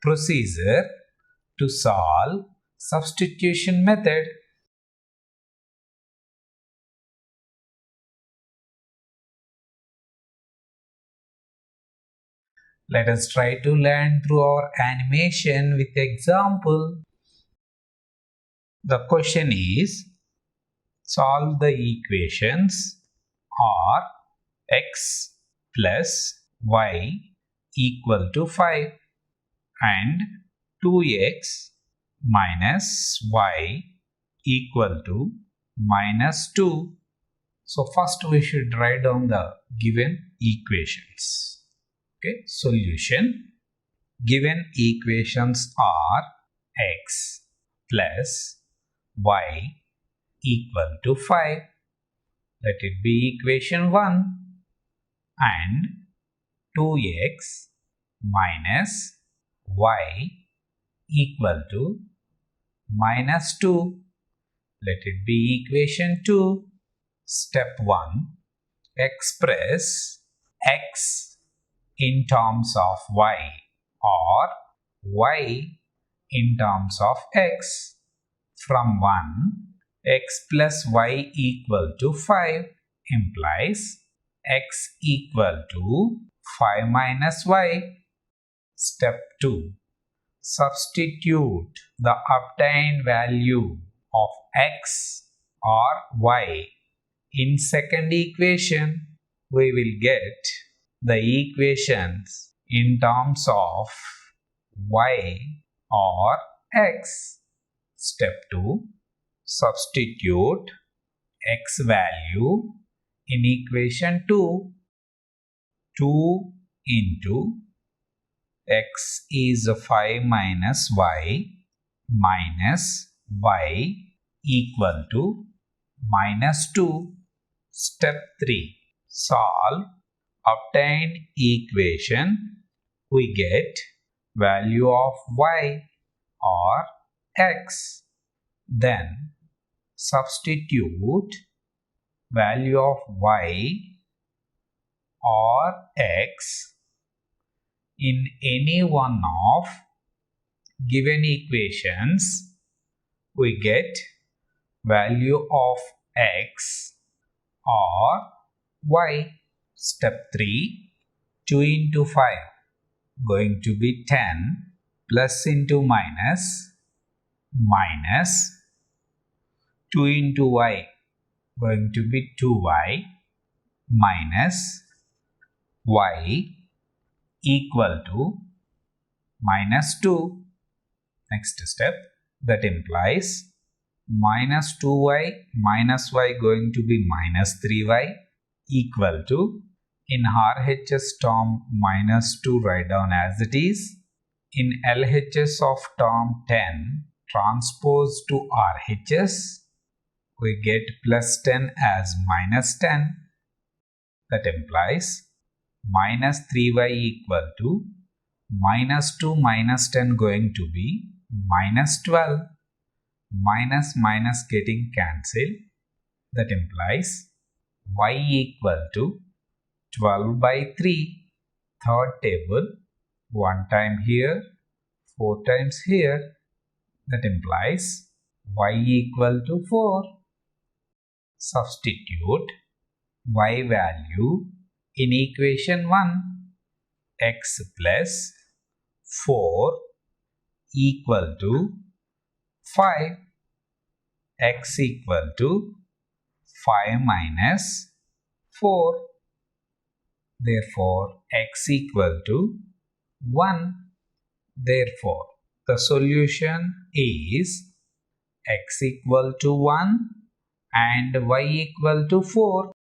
procedure to solve substitution method. Let us try to learn through our animation with example. The question is, solve the equations are x plus y equal to 5 and 2x minus y equal to minus 2. So first we should write down the given equations. Okay, solution. Given equations are x plus y equal to 5. Let it be equation 1, and 2x minus y equal to minus 2. Let it be equation 2. Step 1. Express x in terms of y or y in terms of x. From 1, x plus y equal to 5 implies x equal to 5 minus y. Step 2. Substitute the obtained value of x or y in second equation. We will get the equations in terms of y or x. Step 2. Substitute x value in equation 2. 2 into x is 5 minus y equal to minus 2. Step 3. Solve obtained equation. We get value of y or x. Then substitute value of y or x in any one of given equations. We get value of x or y. Step 3. 2 into 5 going to be 10, plus into minus 2 into y going to be 2y minus y equal to minus 2. Next step, that implies minus 2y minus y going to be minus 3y equal to, in RHS term minus 2 write down as it is, in LHS of term 10 transpose to RHS, we get plus 10 as minus 10. That implies minus 3y equal to minus 2 minus 10 going to be minus 12. Minus getting cancelled. That implies y equal to 12 by 3. Third table, 1 time here, 4 times here. That implies y equal to 4. Substitute y value in equation 1. X plus 4 equal to 5. X equal to 5 minus 4. Therefore, x equal to 1. Therefore, the solution is x equal to 1 and y equal to 4.